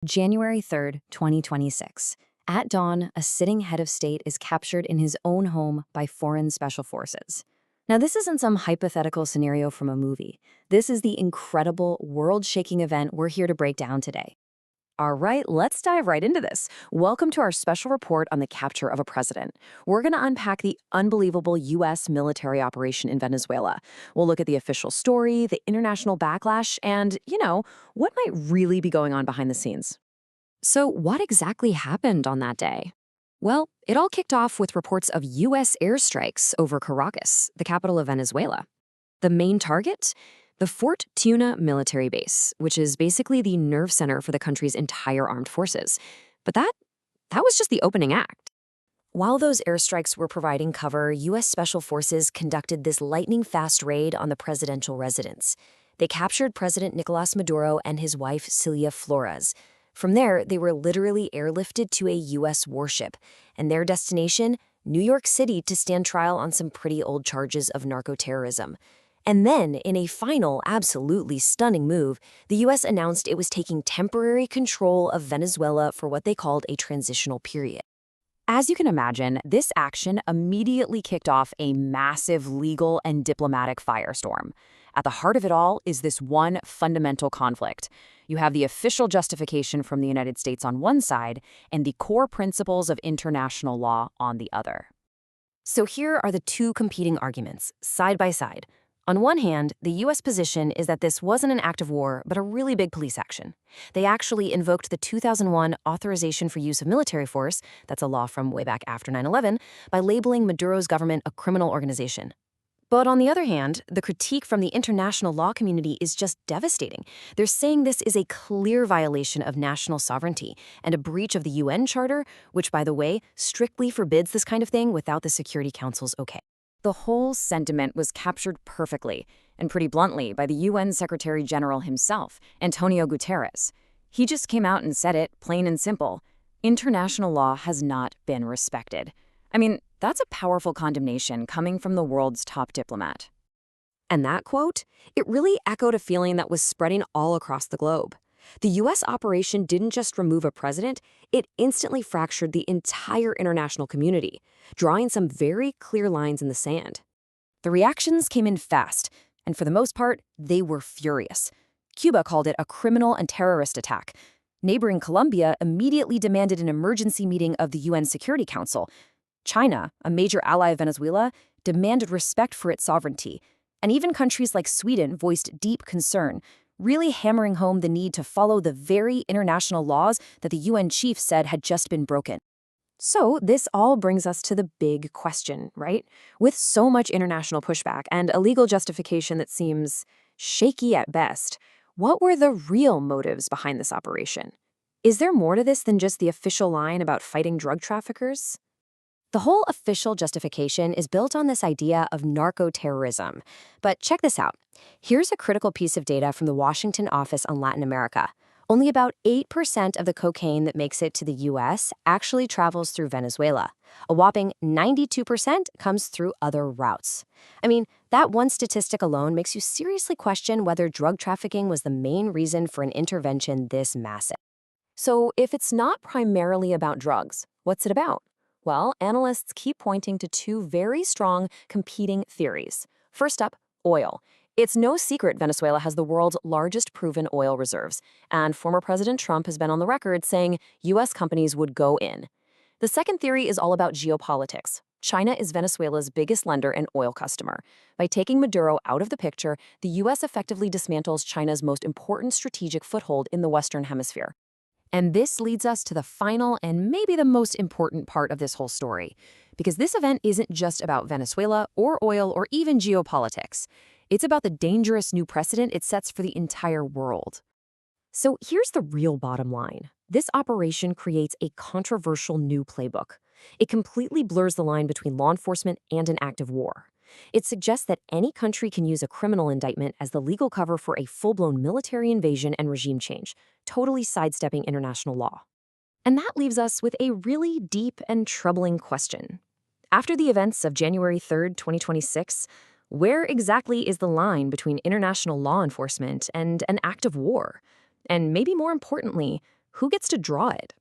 January 3rd, 2026. At dawn, a sitting head of state is captured in his own home by foreign special forces. Now, this isn't some hypothetical scenario from a movie. This is the incredible, world-shaking event we're here to break down today. All right, let's dive right into this. Welcome to our special report on the capture of a president. We're going to unpack the unbelievable U.S. military operation in Venezuela. We'll look at the official story, the international backlash, and, what might really be going on behind the scenes. So, what exactly happened on that day? Well, it all kicked off with reports of U.S. airstrikes over Caracas, the capital of Venezuela. The main target? The Fort Tuna military base, which is basically the nerve center for the country's entire armed forces. But that was just the opening act. While those airstrikes were providing cover, U.S. Special Forces conducted this lightning-fast raid on the presidential residence. They captured President Nicolas Maduro and his wife, Cilia Flores. From there, they were literally airlifted to a U.S. warship, and their destination, New York City, to stand trial on some pretty old charges of narco-terrorism. And then, in a final, absolutely stunning move, the U.S. announced it was taking temporary control of Venezuela for what they called a transitional period. As you can imagine, this action immediately kicked off a massive legal and diplomatic firestorm. At the heart of it all is this one fundamental conflict. You have the official justification from the United States on one side and the core principles of international law on the other. So here are the two competing arguments, side by side. On one hand, the U.S. position is that this wasn't an act of war, but a really big police action. They actually invoked the 2001 Authorization for Use of Military Force, that's a law from way back after 9/11, by labeling Maduro's government a criminal organization. But on the other hand, the critique from the international law community is just devastating. They're saying this is a clear violation of national sovereignty and a breach of the UN Charter, which, by the way, strictly forbids this kind of thing without the Security Council's okay. The whole sentiment was captured perfectly, and pretty bluntly, by the UN Secretary General himself, Antonio Guterres. He just came out and said it, plain and simple. International law has not been respected. I mean, that's a powerful condemnation coming from the world's top diplomat. And that quote, it really echoed a feeling that was spreading all across the globe. The U.S. operation didn't just remove a president, it instantly fractured the entire international community, drawing some very clear lines in the sand. The reactions came in fast, and for the most part, they were furious. Cuba called it a criminal and terrorist attack. Neighboring Colombia immediately demanded an emergency meeting of the UN Security Council. China, a major ally of Venezuela, demanded respect for its sovereignty. And even countries like Sweden voiced deep concern, really hammering home the need to follow the very international laws that the UN chief said had just been broken. So this all brings us to the big question, right? With so much international pushback and a legal justification that seems shaky at best, what were the real motives behind this operation? Is there more to this than just the official line about fighting drug traffickers? The whole official justification is built on this idea of narco-terrorism. But check this out. Here's a critical piece of data from the Washington Office on Latin America. Only about 8% of the cocaine that makes it to the U.S. actually travels through Venezuela. A whopping 92% comes through other routes. I mean, that one statistic alone makes you seriously question whether drug trafficking was the main reason for an intervention this massive. So if it's not primarily about drugs, what's it about? Well, analysts keep pointing to two very strong competing theories. First up, oil. It's no secret Venezuela has the world's largest proven oil reserves, and former President Trump has been on the record saying U.S. companies would go in. The second theory is all about geopolitics. China is Venezuela's biggest lender and oil customer. By taking Maduro out of the picture, the U.S. effectively dismantles China's most important strategic foothold in the Western Hemisphere. And this leads us to the final and maybe the most important part of this whole story, because this event isn't just about Venezuela or oil or even geopolitics. It's about the dangerous new precedent it sets for the entire world. So here's the real bottom line. This operation creates a controversial new playbook. It completely blurs the line between law enforcement and an act of war. It suggests that any country can use a criminal indictment as the legal cover for a full-blown military invasion and regime change, totally sidestepping international law. And that leaves us with a really deep and troubling question. After the events of January 3rd, 2026, where exactly is the line between international law enforcement and an act of war? And maybe more importantly, who gets to draw it?